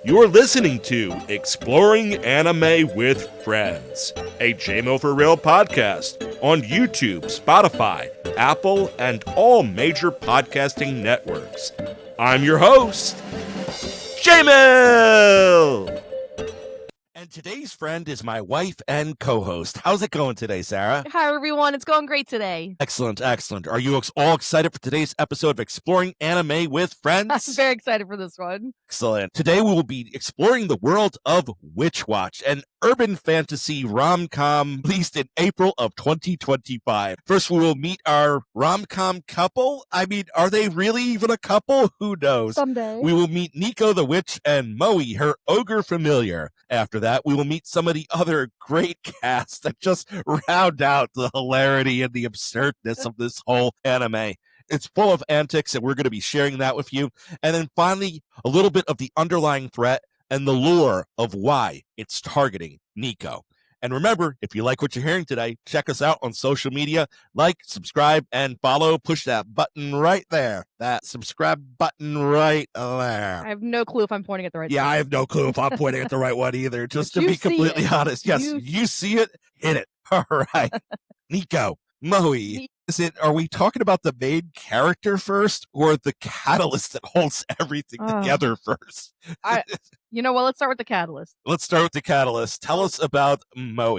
You're listening to Exploring Anime with Friends, a JMO for Real podcast on YouTube, Spotify, Apple, and all major podcasting networks. I'm your host, JMO! And today's friend is my wife and co-host. How's it going today, Sarah? Hi, everyone. It's going great today. Excellent, excellent. Are you all excited for today's episode of Exploring Anime with Friends? I'm very excited for this one. Excellent. Today we will be exploring the world of Witch Watch, an urban fantasy rom-com released in April of 2025. First, we will meet our rom-com couple. I mean, are they really even a couple? Who knows? Someday. We will meet Nico the Witch and Moe, her ogre familiar. After that, we will meet some of the other great casts that just round out the hilarity and the absurdness of this whole anime. It's full of antics, and we're going to be sharing that with you. And then finally, a little bit of the underlying threat and the lure of why it's targeting Nico. And remember, if you like what you're hearing today, check us out on social media. Like, subscribe, and follow. Push that button right there. That subscribe button right there. I have no clue if I'm pointing at the right Yeah, thing. I have no clue if I'm pointing at the right one either. Just to You be see completely it. honest. Yes, you see it, hit it. All right. Nico, Moe, are we talking about the main character first or the catalyst that holds everything together first? You know what? Let's start with the catalyst. Let's start with the catalyst. Tell us about Moe.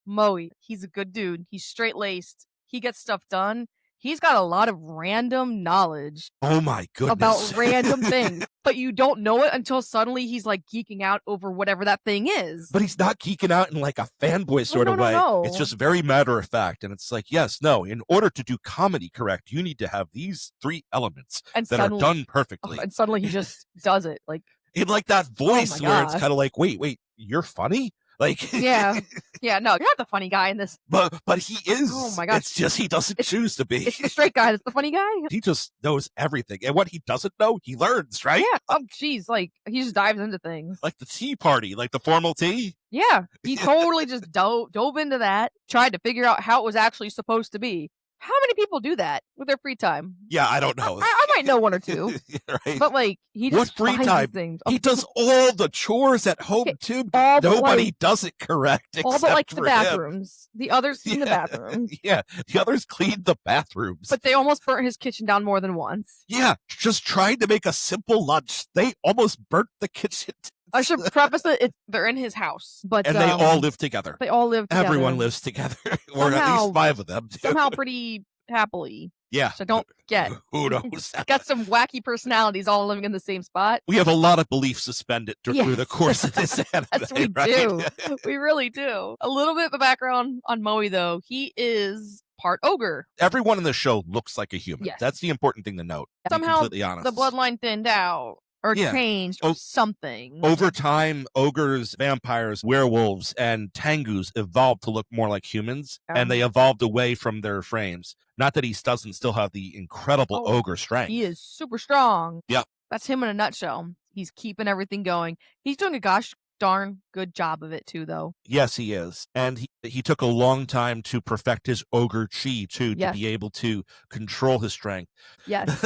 Moe. He's a good dude. He's straight-laced. He gets stuff done. He's got a lot of random knowledge. Oh my goodness. About random things. But you don't know it until suddenly he's like geeking out over whatever that thing is. But he's not geeking out in like a fanboy sort of way. No. It's just very matter of fact. And it's like, yes, no, in order to do comedy correct, you need to have these three elements that are done perfectly. And suddenly he just does it. Like in like that voice where it's kind of like, wait, you're funny? Like yeah, no, you're not the funny guy in this. But he is. Oh my gosh. It's just he doesn't choose to be. It's the straight guy that's the funny guy. He just knows everything. And what he doesn't know, he learns, right? Yeah. Oh, geez. Like, he just dives into things. Like the tea party, like the formal tea. Yeah. He totally just dove into that, tried to figure out how it was actually supposed to be. How many people do that with their free time? Yeah, I don't know. I might know one or two. Right. But like, he just what free time? Things. He does all the chores at home too. Nobody does it correct. All but like the him. bathrooms. The others clean the bathrooms. Yeah, the others clean the bathrooms. But they almost burnt his kitchen down more than once. Yeah, just trying to make a simple lunch. They almost burnt the kitchen. I should preface it, they're in his house. But and they all live together. They all live together. Everyone lives together. Or at least 5 of them. Somehow pretty happily. Yeah. So don't get. Who knows? Got some wacky personalities all living in the same spot. We have a lot of beliefs suspended through the course of this anime. Yes, we do. We really do. A little bit of background on Moe, though. He is part ogre. Everyone in the show looks like a human. Yes. That's the important thing to note. Somehow the bloodline thinned out. Or changed or something. Over time, ogres, vampires, werewolves, and Tengus evolved to look more like humans, and they evolved away from their frames. Not that he doesn't still have the incredible ogre strength. He is super strong. Yeah. That's him in a nutshell. He's keeping everything going. He's doing a gosh darn good job of it, too, though. Yes, he is. And he took a long time to perfect his ogre chi, too, to be able to control his strength. Yes,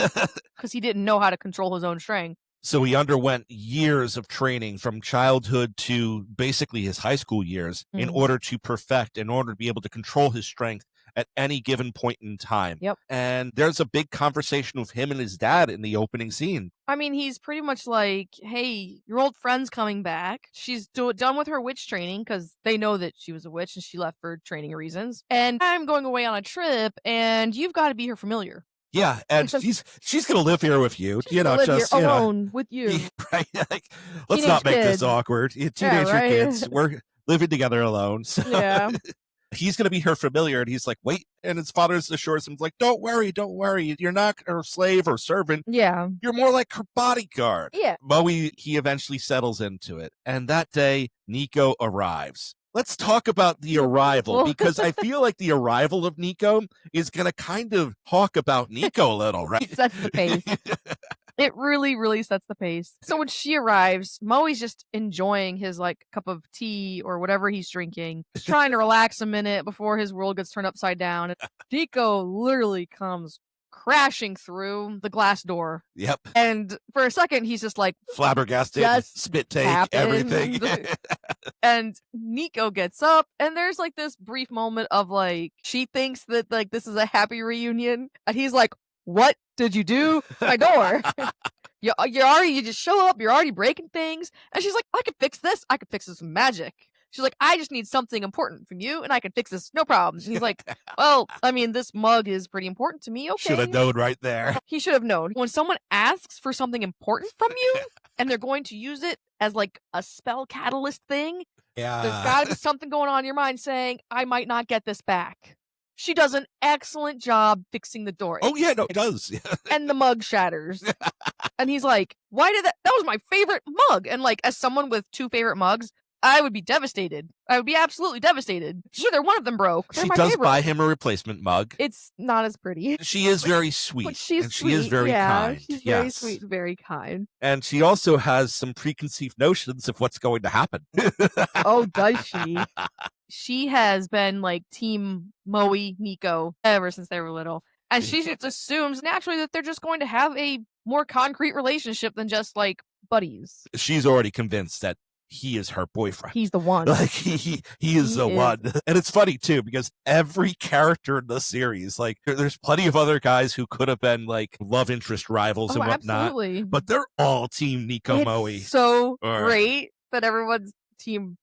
because he didn't know how to control his own strength. So he underwent years of training from childhood to basically his high school years in order to perfect, in order to be able to control his strength at any given point in time. Yep. And there's a big conversation with him and his dad in the opening scene. I mean, he's pretty much like, hey, your old friend's coming back. She's done with her witch training because they know that she was a witch and she left for training reasons. And I'm going away on a trip and you've got to be her familiar. Yeah, and she's gonna live here with you. Just alone with you. Right? Like, let's not make this awkward. Teenager kids, we're living together alone. So yeah. He's gonna be her familiar, and he's like, wait. And his father assures him, like, don't worry. You're not her slave or servant. Yeah. You're more like her bodyguard. Yeah. Moe, he eventually settles into it. And that day, Nico arrives. Let's talk about the arrival, because I feel like the arrival of Nico is going to kind of talk about Nico a little, right? It sets the pace. It really, really sets the pace. So when she arrives, Moe's just enjoying his like cup of tea or whatever he's drinking, just trying to relax a minute before his world gets turned upside down. And Nico literally comes crashing through the glass door. Yep. And for a second, he's just like, Flabbergasted, just spit take, happened. everything. And Nico gets up, and there's like this brief moment of like, she thinks that like this is a happy reunion, and he's like, what did you do to my door? You just show up, you're already breaking things. And she's like, I can fix this. I can fix this with magic. She's like, I just need something important from you, and I can fix this, no problem. And he's like, well, I mean, this mug is pretty important to me, okay? Should have known right there. He should have known. When someone asks for something important from you, and they're going to use it as like a spell catalyst thing, Yeah. there's gotta be something going on in your mind saying, I might not get this back. She does an excellent job fixing the door. Oh, yeah, no, it does. And the mug shatters. And he's like, why did that was my favorite mug. And like, as someone with 2 favorite mugs, I would be devastated. I would be absolutely devastated. Sure, one of them broke. They're She my does favorite. buy him a replacement mug. It's not as pretty. She is very sweet. But she's and sweet. she is very kind. She's yes. very sweet, very kind. And she also has some preconceived notions of what's going to happen. Oh, does she? She has been like team Moe, Nico ever since they were little. And she just assumes naturally that they're just going to have a more concrete relationship than just like buddies. She's already convinced that he is her boyfriend. He's the one. Like he is the one. And it's funny too, because every character in the series, like there's plenty of other guys who could have been like love interest rivals and whatnot. Absolutely. But they're all team Nico Moe. So great that everyone's team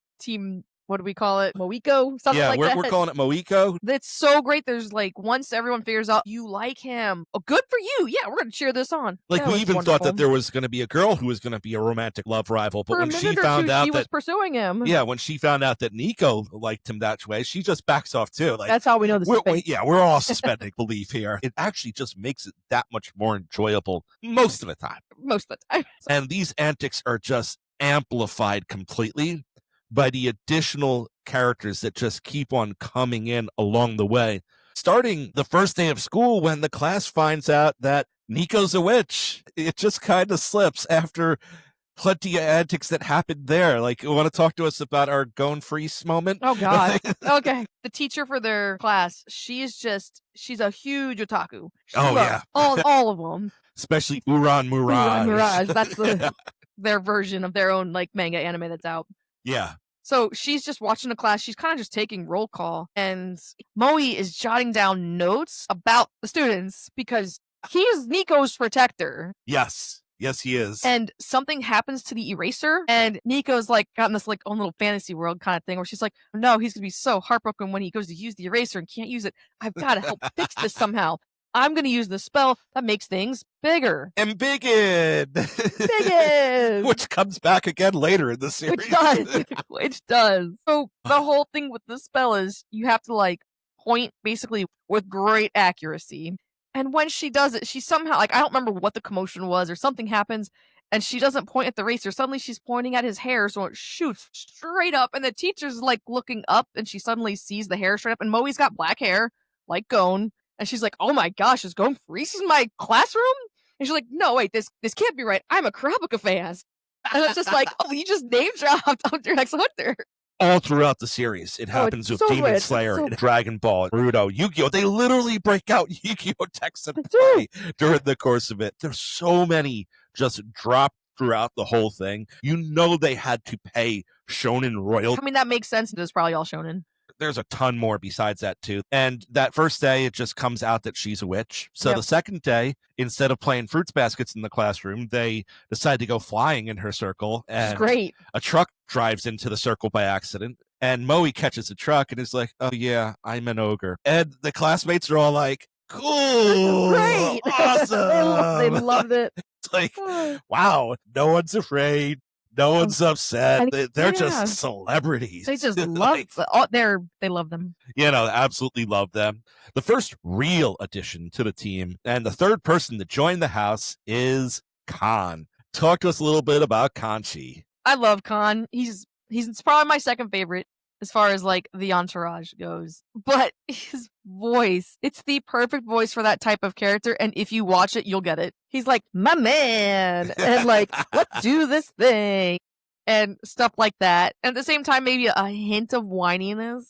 what do we call it? Moiko? Something like that. We're calling it Moiko. That's so great. There's like, once everyone figures out you like him, oh, good for you. Yeah, we're going to cheer this on. Like, we even thought that there was going to be a girl who was going to be a romantic love rival. But when she found out she was pursuing him. Yeah, when she found out that Nico liked him that way, she just backs off too. Like, that's how we know this is fake. We're all suspending belief here. It actually just makes it that much more enjoyable most of the time. Most of the time. And these antics are just amplified completely by the additional characters that just keep on coming in along the way. Starting the first day of school, when the class finds out that Nico's a witch, it just kind of slips after plenty of antics that happened there. Like, you want to talk to us about our Gone Freeze moment? Oh, God. Okay. The teacher for their class, she's a huge otaku. She loves all of them. Especially Uran Mirage. Uran Mirage. That's their version of their own like manga anime that's out. Yeah. So she's just watching the class. She's kind of just taking roll call. And Moe is jotting down notes about the students because he's Nico's protector. Yes. Yes, he is. And something happens to the eraser. And Nico's like got in this like own little fantasy world kind of thing where she's like, no, he's going to be so heartbroken when he goes to use the eraser and can't use it. I've got to help fix this somehow. I'm going to use the spell that makes things bigger. Embiggen! Biggin! Which comes back again later in the series. Which does. So the whole thing with the spell is you have to like point basically with great accuracy. And when she does it, she somehow, like, I don't remember what the commotion was or something happens, and she doesn't point at the eraser. Suddenly she's pointing at his hair, so it shoots straight up, and the teacher's like looking up, and she suddenly sees the hair straight up, and Moe's got black hair, like Gon. And she's like, oh my gosh, is Gon Freeze in my classroom? And she's like, no, wait, this can't be right. I'm a Kurapika fan. And it's just like, oh, you just name dropped Hunter x Hunter. All throughout the series, it happens with Demon Slayer, and Dragon Ball, Naruto, Yu-Gi-Oh! They literally break out Yu-Gi-Oh! Text and play during the course of it. There's so many just dropped throughout the whole thing. You know they had to pay Shonen royalty. I mean, that makes sense. It was probably all Shonen. There's a ton more besides that, too. And that first day, it just comes out that she's a witch. So the second day, instead of playing fruits baskets in the classroom, they decide to go flying in her circle. And great. A truck drives into the circle by accident. And Moe catches the truck and is like, oh, yeah, I'm an ogre. And the classmates are all like, cool. Great. Awesome. They loved it. It's like, wow, no one's afraid. No one's upset. They're just celebrities. They just love they love them. Absolutely love them. The first real addition to the team and the third person to join the house is Khan. Talk to us a little bit about Kanchi. I love Khan. He's probably my second favorite as far as like the entourage goes. But his voice, it's the perfect voice for that type of character. And if you watch it, you'll get it. He's like, my man, and like, let's do this thing and stuff like that. And at the same time, maybe a hint of whininess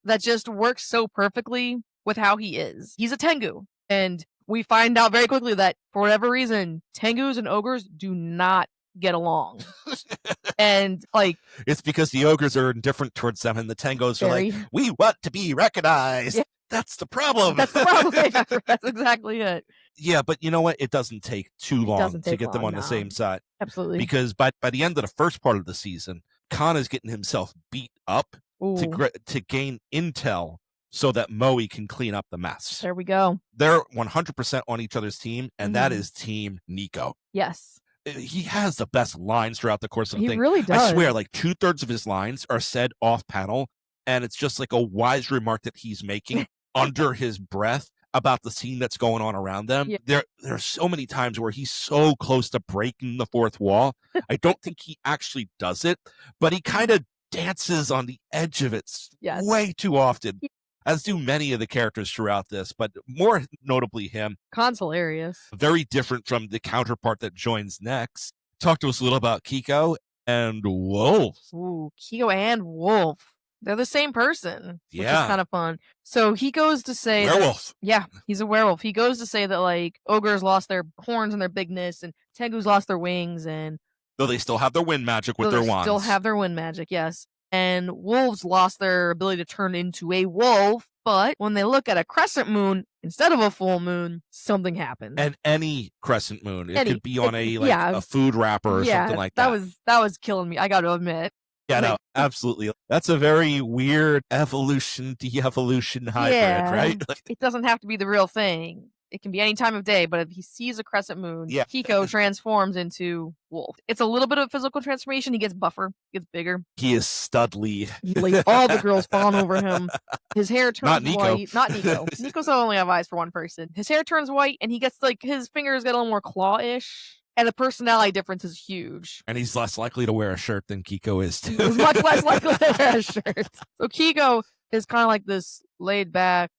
that just works so perfectly with how he is. He's a Tengu. And we find out very quickly that for whatever reason, Tengus and Ogres do not get along. And like, it's because the Ogres are indifferent towards them, and the Tengus are like, very, we want to be recognized. Yeah. That's the problem. that's the problem. That's exactly it. Yeah, but you know what? It doesn't take too long doesn't to take get them long, on the no. same side. Absolutely. Because by the end of the first part of the season, Khan is getting himself beat up Ooh, to gain intel so that Moe can clean up the mess. there we go. They're 100% on each other's team, and that Mhm. is Team Nico. Yes, He has the best lines throughout the course of the he thing. really does. I swear, like 2/3 of his lines are said off panel, and it's just like a wise remark that he's making under his breath about the scene that's going on around them. Yeah. There are so many times where he's so close to breaking the fourth wall. I don't think he actually does it, but he kind of dances on the edge of it Yes. way too often, as do many of the characters throughout this, but more notably him. Khan's hilarious. Very different from the counterpart that joins next. Talk to us a little about Kiko and Wolf. Ooh, Kiko and Wolf. They're the same person, which is Yeah. kind of fun. So he goes to say Werewolf. yeah, he's a werewolf. He goes to say that like ogres lost their horns and their bigness, and Tengus lost their wings, and Though they still have their wind magic with so their they wands. still have their wind magic, yes. And wolves lost their ability to turn into a wolf, but when they look at a crescent moon instead of a full moon, something happens. And any crescent moon. It Any- could be on it- a yeah. a food wrapper or yeah, something like that. that was killing me. I got to admit. Yeah, no, like- absolutely. That's a very weird evolution, de-evolution hybrid, Yeah. right? Like, It doesn't have to be the real thing. It can be any time of day, but if he sees a crescent moon, Yeah. Kiko transforms into wolf. It's a little bit of a physical transformation. He gets buffer, gets bigger. he is studly. Like all the girls fawn over him. His hair turns Not Nico. white. Not Nico. Nico's only have eyes for one person. His hair turns white, and he gets like his fingers get a little more claw-ish, and the personality difference is huge. And he's less likely to wear a shirt than Kiko is too. He's much less likely to wear a shirt. So Kiko is kind of like this laid back,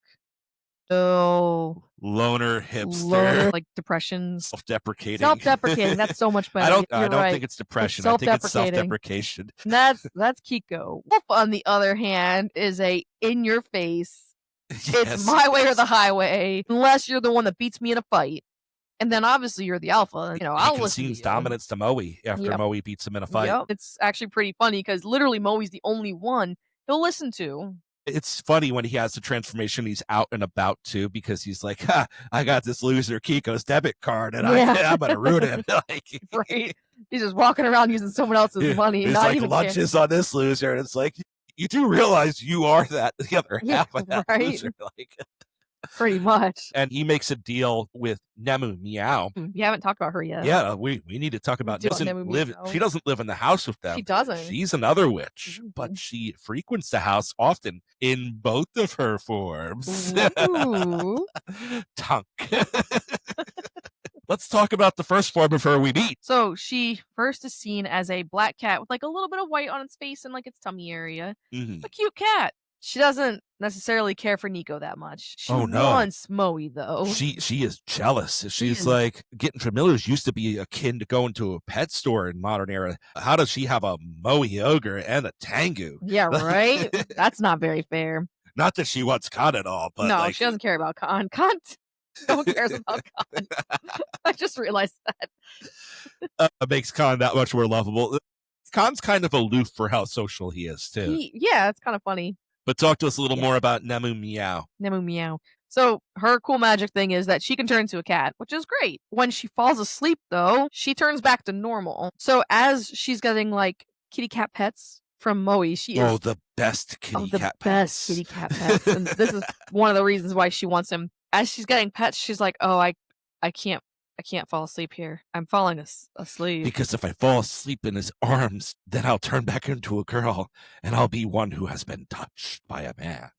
chill, Loner hipster. loner, like depression. Self-deprecating. Self-deprecating. That's so much better. I don't You're right. think it's depression. I think it's self-deprecating. self-deprecation. That's Kiko. Wolf, on the other hand, is a in your face. It's Yes. my way or the highway, unless you're the one that beats me in a fight. And then obviously you're the alpha. And, I'll He listen to concedes you. dominance to Moe after Yep. Moe beats him in a fight. Yep. It's actually pretty funny because literally Moe's the only one he'll listen to. It's funny when he has the transformation, he's out and about too, because he's like, ha, I got this loser Kiko's debit card and Yeah. I'm going to ruin him. Like, Right? He's just walking around using someone else's money. There's Not like even lunches on this loser. And it's like, you do realize you are the other Yeah, half of that right. loser. Like, pretty much. and he makes a deal with Nemu Meow. You haven't talked about her yet. Yeah, we need to talk about do doesn't Nemu live. Meow. She doesn't live in the house with them. She doesn't. She's another witch, Mhm. but she frequents the house often in both of her forms. Ooh. Tunk. Let's talk about the first form of her we meet. So she first is seen as a black cat with like a little bit of white on its face and like its tummy area. Mhm. A cute cat. She doesn't necessarily care for Nico that much. She Oh, no. wants Moe though. She is jealous. She's is. like, getting familiars used to be akin to going to a pet store in modern era. How does she have a Moe ogre and a Tengu? Yeah, right? That's not very fair. Not that she wants Khan at all, but no, like, she doesn't care about Khan. Khan no one cares about Khan. I just realized that. it makes Khan that much more lovable. Khan's kind of aloof for how social he is too. Yeah, it's kind of funny. But talk to us a little Yeah. more about Nemu Meow. Nemu Meow. So her cool magic thing is that she can turn into a cat, which is great. When she falls asleep, though, she turns back to normal. So as she's getting like kitty cat pets from Moe, she Oh, is the best kitty the cat best pets. kitty cat pets. And this is one of the reasons why she wants him. As she's getting pets, she's like, "Oh, I can't fall asleep here. I'm falling asleep." Because if I fall asleep in his arms, then I'll turn back into a girl, and I'll be one who has been touched by a man.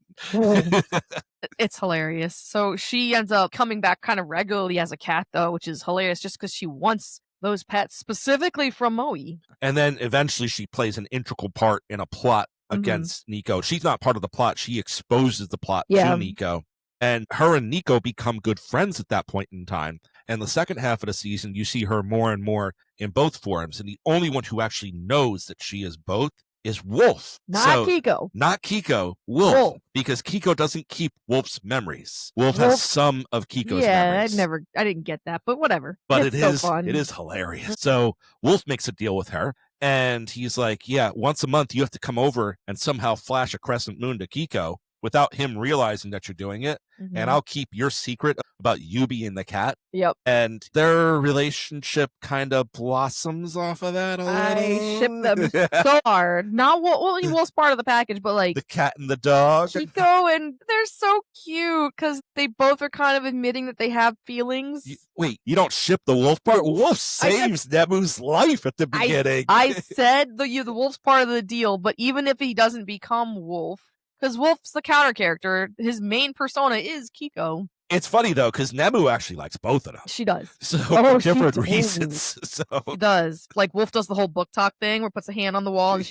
It's hilarious. So she ends up coming back kind of regularly as a cat, though, which is hilarious just because she wants those pets specifically from Moe. And then eventually she plays an integral part in a plot Mhm. against Nico. She's not part of the plot. She exposes the plot Yeah. to Nico. And her and Nico become good friends at that point in time. And the second half of the season, you see her more and more in both forms. And the only one who actually knows that she is both is Wolf. Not Kiko. Not Kiko, Wolf. Wolf. Because Kiko doesn't keep Wolf's memories. Wolf has some of Kiko's memories. I didn't get that, but whatever. But it is hilarious. So Wolf makes a deal with her, and he's like, yeah, once a month you have to come over and somehow flash a crescent moon to Kiko without him realizing that you're doing it. Mm-hmm. And I'll keep your secret about you being the cat. Yep. And their relationship kind of blossoms off of that a little. I ship them so hard. Not Wolf's part of the package, but like the cat and the dog. Kiko, and they're so cute because they both are kind of admitting that they have feelings. You don't ship the Wolf part? Wolf saves Nemu's life at the beginning. I said the Wolf's part of the deal, but even if he doesn't become Wolf, because Wolf's the counter character, his main persona is Kiko. It's funny, though, because Nemu actually likes both of them. She does. So, for different reasons. So. She does. Like, Wolf does the whole book talk thing where it puts a hand on the wall. And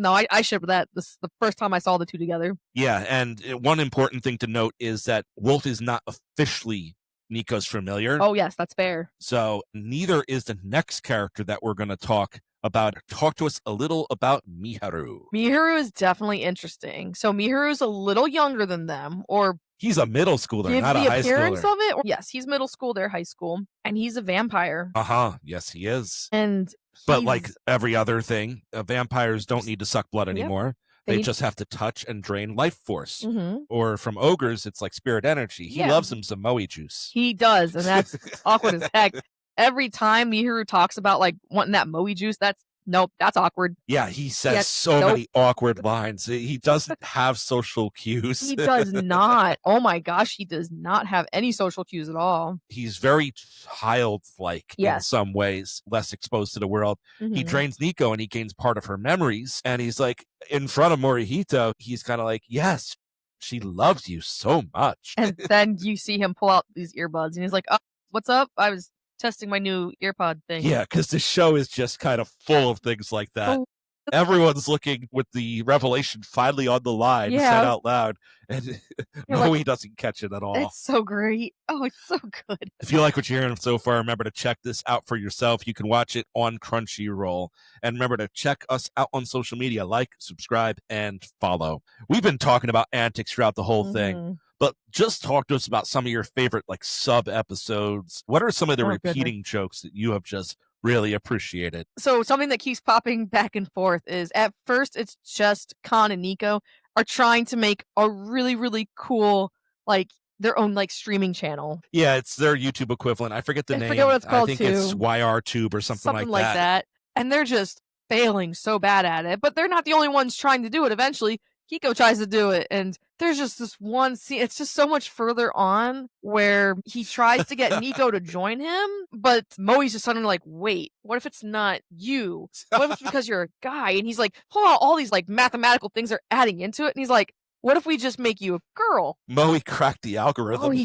I shipped that the first time I saw the two together. Yeah, and one important thing to note is that Wolf is not officially Nico's familiar. Oh, yes, that's fair. So, neither is the next character that we're going to talk about. Talk to us a little about Miharu. Miharu is definitely interesting. So Miharu's a little younger than them, or he's a middle schooler, not a high schooler. The appearance of it? Yes, he's middle school, they're high school, and he's a vampire. Yes, he is. But like every other thing, vampires don't need to suck blood anymore. They just have to touch and drain life force. Mm-hmm. Or from ogres, it's like spirit energy. He loves him some Moe juice. He does, and that's awkward as heck. Every time Miharu talks about like wanting that Moe juice, that's awkward. Yeah, he says many awkward lines. He doesn't have social cues. He does not. Oh my gosh, he does not have any social cues at all. He's very childlike in some ways, less exposed to the world. Mm-hmm. He drains Nico and he gains part of her memories. And he's like, in front of Morihito, he's kind of like, yes, she loves you so much. And then you see him pull out these earbuds and he's like, oh, what's up? I was testing my new earpod thing. Yeah, because the show is just kind of full of things like that. Everyone's looking with the revelation finally on the line, said out loud, and Moe doesn't catch it at all. It's so great. Oh, it's so good. If you like what you're hearing so far, remember to check this out for yourself. You can watch it on Crunchyroll. And remember to check us out on social media, like, subscribe, and follow. We've been talking about antics throughout the whole thing. But just talk to us about some of your favorite sub episodes. What are some of the repeating jokes that you have just really appreciated? So something that keeps popping back and forth is at first it's just Khan and Nico are trying to make a really, really cool, their own streaming channel. Yeah, it's their YouTube equivalent. I forget the name. I forget what it's called. I think it's YRTube or something like that. And they're just failing so bad at it. But they're not the only ones trying to do it. Eventually, Kiko tries to do it, and there's just this one scene. It's just so much further on where he tries to get Nico to join him, but Moe's just suddenly like, wait, what if it's not you? What if it's because you're a guy? And he's like, hold on, all these mathematical things are adding into it, and he's like, what if we just make you a girl? Moe cracked the algorithm. Oh, he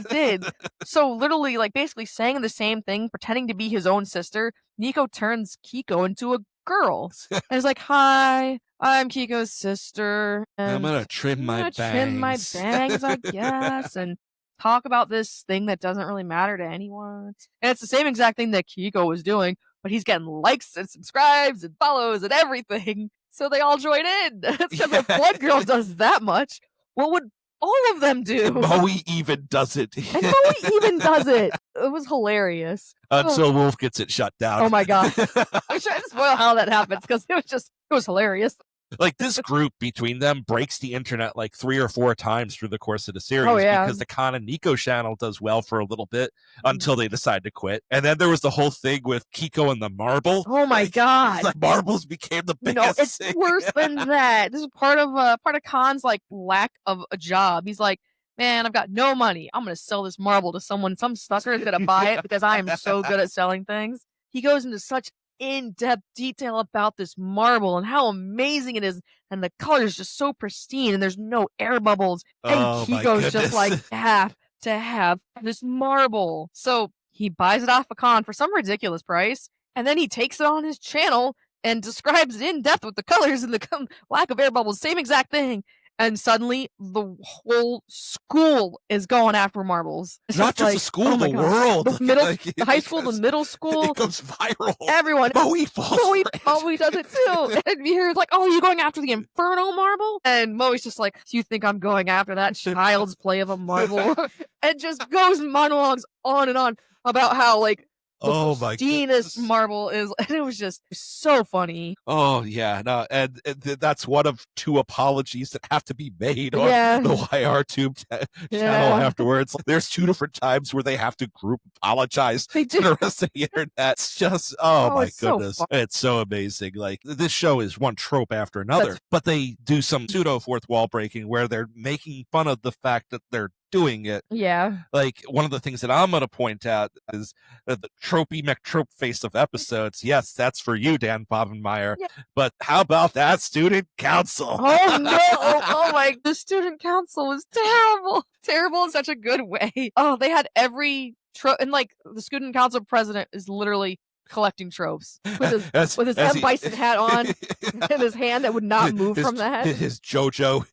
did. So literally, basically saying the same thing, pretending to be his own sister, Nico turns Kiko into a girl. And he's like, hi, I'm Kiko's sister. And I'm going to trim my bangs, I guess, and talk about this thing that doesn't really matter to anyone. And it's the same exact thing that Kiko was doing, but he's getting likes and subscribes and follows and everything. So they all join in. Because if one girl does that much, what would all of them do? Moe even does it. And Moe even does it. It was hilarious. Until Wolf gets it shut down. Oh my god. I'm trying to spoil how that happens because it was hilarious. This group between them breaks the internet 3 or 4 times through the course of the series because the Khan and Nico channel does well for a little bit until they decide to quit. And then there was the whole thing with Kiko and the marble. Oh my god. Marbles became the biggest it's thing. Worse than that. This is part of Khan's lack of a job. He's like, man, I've got no money. I'm going to sell this marble to someone. Some sucker is going to buy it because I am so good at selling things. He goes into such in-depth detail about this marble and how amazing it is, and the color is just so pristine and there's no air bubbles, and Kiko's just have to have this marble. So he buys it off of Khan for some ridiculous price, and then he takes it on his channel and describes it in depth with the colors and the lack of air bubbles, same exact thing. and suddenly the whole school is going after marbles. It's Not just like, the school, oh my the God. world. The high school, the middle school. It goes viral. Everyone. Bowie falls for it. Moe does it too. And Mihir's like, oh, you going after the Inferno marble? And Moe's just like, do you think I'm going after that child's play of a marble? And just goes monologues on and on about how, like, the pristinest marble is, and it was just so funny. Oh yeah, no, and that's one of 2 apologies that have to be made on the YRTube channel afterwards. There's 2 different times where they have to group apologize to the rest of the internet. It's just, oh my goodness, it's so amazing. Like, this show is one trope after another, but they do some pseudo fourth wall breaking where they're making fun of the fact that they're doing it. Yeah. Like, one of the things that I'm going to point out is the tropey McTrope face of episodes. Yes, that's for you, Dan Bobenmeyer. Yeah. But how about that student council? Oh no! Oh my! The student council was terrible. Terrible in such a good way. Oh, they had every trope, and like the student council president is literally collecting tropes with his M. Bison hat on and his hand that would not move from the head. His JoJo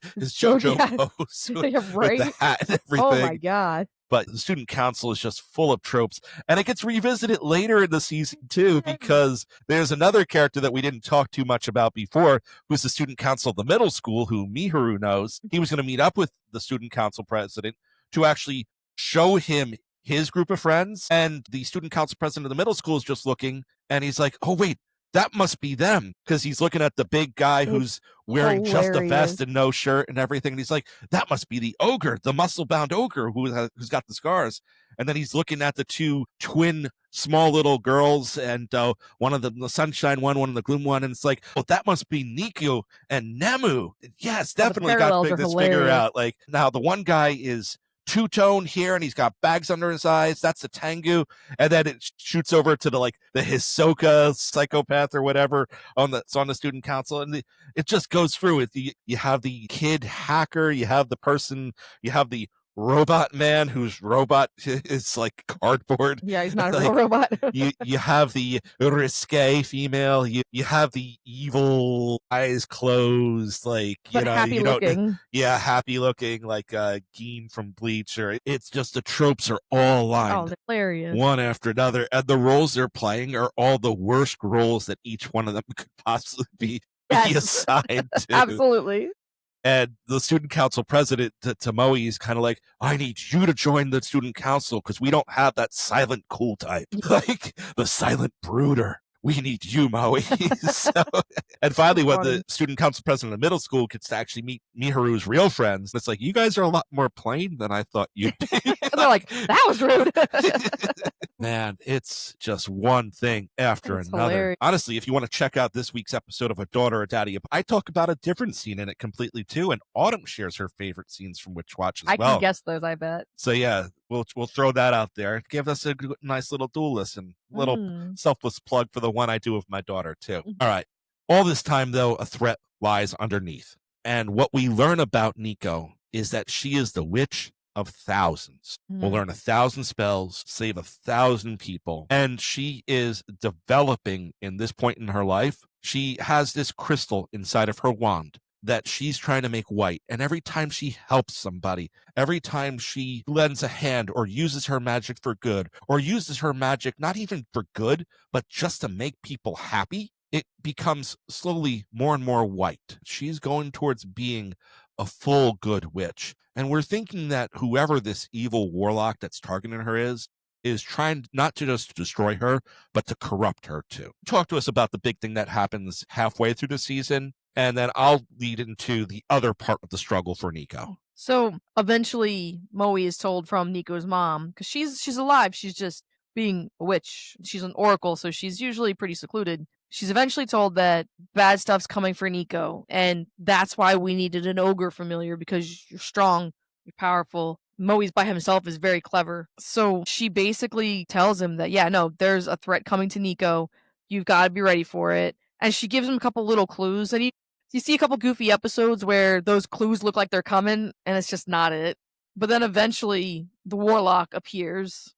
pose with the hat and everything. Oh my God. But the student council is just full of tropes, and it gets revisited later in the season too, because there's another character that we didn't talk too much about before, who's the student council of the middle school, who Miharu knows. He was going to meet up with the student council president to actually show him his group of friends, and the student council president of the middle school is just looking, and he's like, oh wait, that must be them, because he's looking at the big guy who's wearing just a vest and no shirt and everything, and he's like, that must be the ogre, the muscle-bound ogre who's got the scars. And then he's looking at the 2 twin small little girls, and one of them, the sunshine one of the gloom one, and it's like, oh, that must be Nico and Nemu. Yes, definitely got to figure out. Like, now the one guy is two-tone here, and he's got bags under his eyes. That's the Tengu, and then it shoots over to the Hisoka psychopath or whatever on the student council, and it just goes through it. You have the kid hacker, you have the person, you have the robot man whose robot is like cardboard. Yeah, he's not a real robot. you have the risque female. You have the evil eyes closed, like, but happy looking. Yeah, happy looking, like Geen from Bleach. Or it's just the tropes are all lined, hilarious, one after another, and the roles they're playing are all the worst roles that each one of them could possibly be assigned to. Absolutely. And the student council president, Tomoe, is kind of like, I need you to join the student council because we don't have that silent cool type, like the silent brooder. We need you, Moe. And finally, when the student council president of middle school gets to actually meet Miharu's real friends, it's like, you guys are a lot more plain than I thought you'd be. They're like, that was rude. Man, it's just one thing after another. Hilarious. Honestly, if you want to check out this week's episode of A Daughter or Daddy, I talk about a different scene in it completely too, and Autumn shares her favorite scenes from Witch Watch as well. I can guess those, I bet. So yeah, we'll throw that out there. Give us a nice little dual listen. Little selfless plug for the one I do with my daughter too. All right. All this time though, a threat lies underneath. And what we learn about Nico is that she is the witch of thousands. Will learn 1,000 spells, save 1,000 people. And she is developing in this point in her life. She has this crystal inside of her wand that she's trying to make white. And every time she helps somebody, every time she lends a hand or uses her magic for good, or uses her magic not even for good, but just to make people happy, it becomes slowly more and more white. She's going towards being a full good witch. And we're thinking that whoever this evil warlock that's targeting her is trying not to just destroy her, but to corrupt her too. Talk to us about the big thing that happens halfway through the season, and then I'll lead into the other part of the struggle for Nico. So eventually Moe is told from Nico's mom, because she's alive, she's just being a witch. She's an oracle, so she's usually pretty secluded. She's eventually told that bad stuff's coming for Nico, and that's why we needed an ogre familiar, because you're strong, you're powerful. Moe's by himself is very clever. So she basically tells him that, yeah, no, there's a threat coming to Nico. You've got to be ready for it. And she gives him a couple little clues, and you see a couple goofy episodes where those clues look like they're coming, and it's just not it. But then eventually the warlock appears.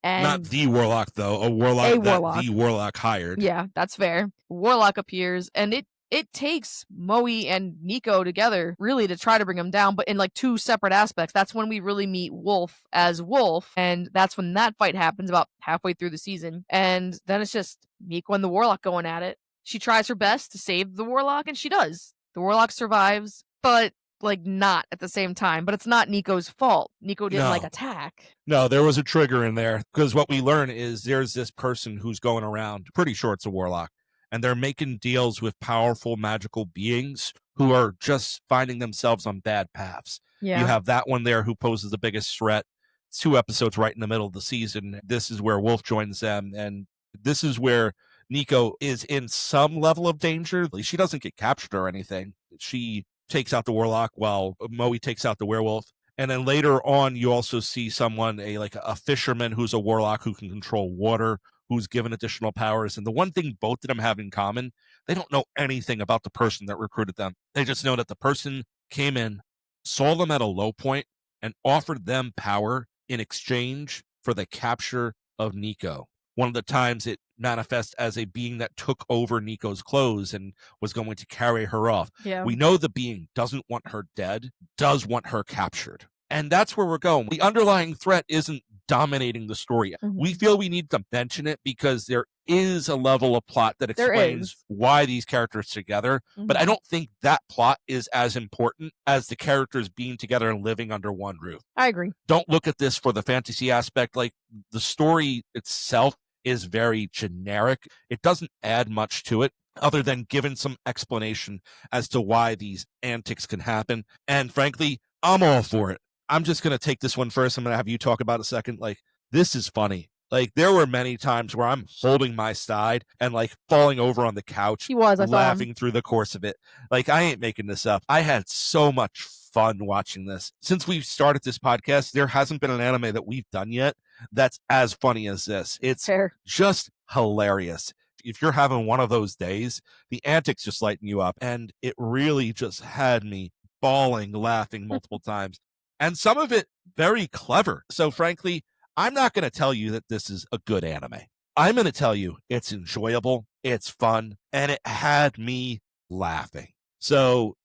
And not the warlock, though. A warlock that the warlock hired. Yeah, that's fair. Warlock appears, and it takes Moe and Nico together really to try to bring him down, but in like two separate aspects. That's when we really meet Wolf as Wolf, and that's when that fight happens about halfway through the season. And then it's just Nico and the Warlock going at it. She tries her best to save the Warlock, and she does. The Warlock survives, but like not at the same time. But it's not Nico's fault. Nico didn't like attack. No, there was a trigger in there, because what we learn is there's this person who's going around, pretty sure it's a Warlock, and they're making deals with powerful magical beings who are just finding themselves on bad paths. Yeah. You have that one there who poses the biggest threat. 2 episodes right in the middle of the season. This is where Wolf joins them, and this is where Nico is in some level of danger. She doesn't get captured or anything. She takes out the Warlock while Moe takes out the werewolf. And then later on, you also see someone, a fisherman who's a Warlock who can control water, who's given additional powers. And the one thing both of them have in common, they don't know anything about the person that recruited them. They just know that the person came in, saw them at a low point, and offered them power in exchange for the capture of Nico. One of the times it manifests as a being that took over Nico's clothes and was going to carry her off. Yeah. We know the being doesn't want her dead, does want her captured. And that's where we're going. The underlying threat isn't dominating the story. Mhm. We feel we need to mention it because there is a level of plot that explains why these characters are together. But I don't think that plot is as important as the characters being together and living under one roof. I agree. Don't look at this for the fantasy aspect. Like, the story itself is very generic. It doesn't add much to it other than giving some explanation as to why these antics can happen. And frankly, I'm all for it. I'm just going to take this one first. I'm going to have you talk about it a second. Like, this is funny. Like, there were many times where I'm holding my side and like falling over on the couch, laughing through the course of it. Like, I ain't making this up. I had so much fun watching this. Since we've started this podcast, there hasn't been an anime that we've done yet that's as funny as this. It's just hilarious. If you're having one of those days, the antics just lighten you up. And it really just had me bawling, laughing multiple times. And some of it very clever. So frankly, I'm not going to tell you that this is a good anime. I'm going to tell you it's enjoyable, it's fun, and it had me laughing. So,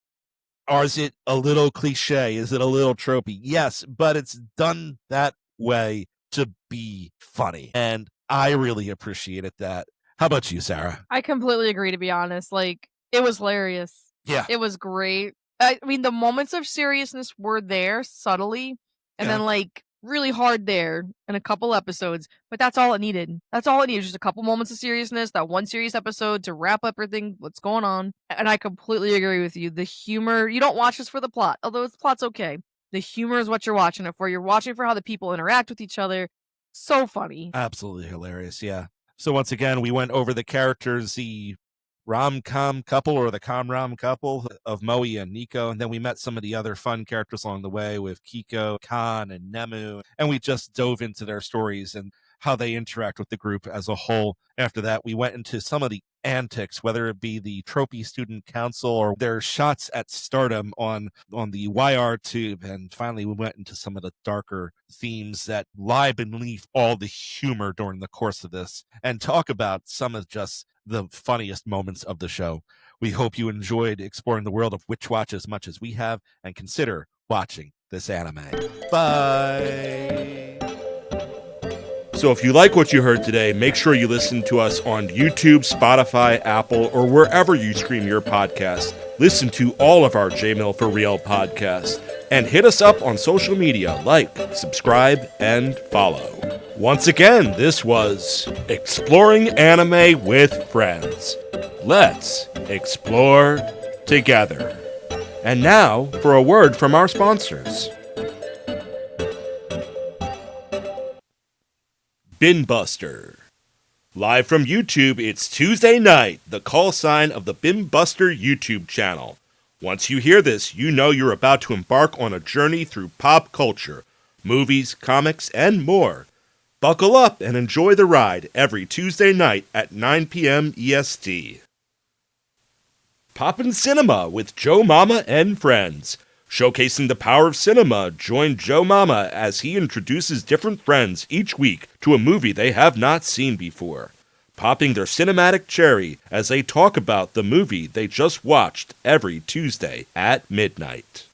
is it a little cliche? Is it a little tropey? Yes, but it's done that way to be funny. And I really appreciated that. How about you, Sarah? I completely agree, to be honest. Like, it was hilarious. Yeah. It was great. I mean, the moments of seriousness were there subtly, and then like really hard there in a couple episodes, but that's all it needed. That's all it needed, just a couple moments of seriousness, that one serious episode to wrap up everything, what's going on. And I completely agree with you. The humor, you don't watch this for the plot, although the plot's okay. The humor is what you're watching it for. You're watching for how the people interact with each other. So funny. Absolutely hilarious, yeah. So once again, we went over the characters, the rom-com couple or the com-rom couple of Moe and Nico, and then we met some of the other fun characters along the way with Kiko, Khan, and Nemu, and we just dove into their stories and how they interact with the group as a whole. After that, we went into some of the antics, whether it be the Trophy Student Council or their shots at stardom on the YR tube, and finally we went into some of the darker themes that lie beneath all the humor during the course of this, and talk about some of just the funniest moments of the show. We hope you enjoyed exploring the world of Witch Watch as much as we have, and consider watching this anime. Bye! So if you like what you heard today, make sure you listen to us on YouTube, Spotify, Apple, or wherever you stream your podcast. Listen to all of our J-Mill for Real podcasts, and hit us up on social media, like, subscribe, and follow. Once again, this was Exploring Anime with Friends. Let's explore together. And now for a word from our sponsors. Bin Buster. Live from YouTube, it's Tuesday night, the call sign of the Bin Buster YouTube channel. Once you hear this, you know you're about to embark on a journey through pop culture, movies, comics, and more. Buckle up and enjoy the ride every Tuesday night at 9 p.m. EST. Poppin' Cinema with Joe Mama and friends. Showcasing the power of cinema, join Joe Mama as he introduces different friends each week to a movie they have not seen before. popping their cinematic cherry as they talk about the movie they just watched every Tuesday at midnight.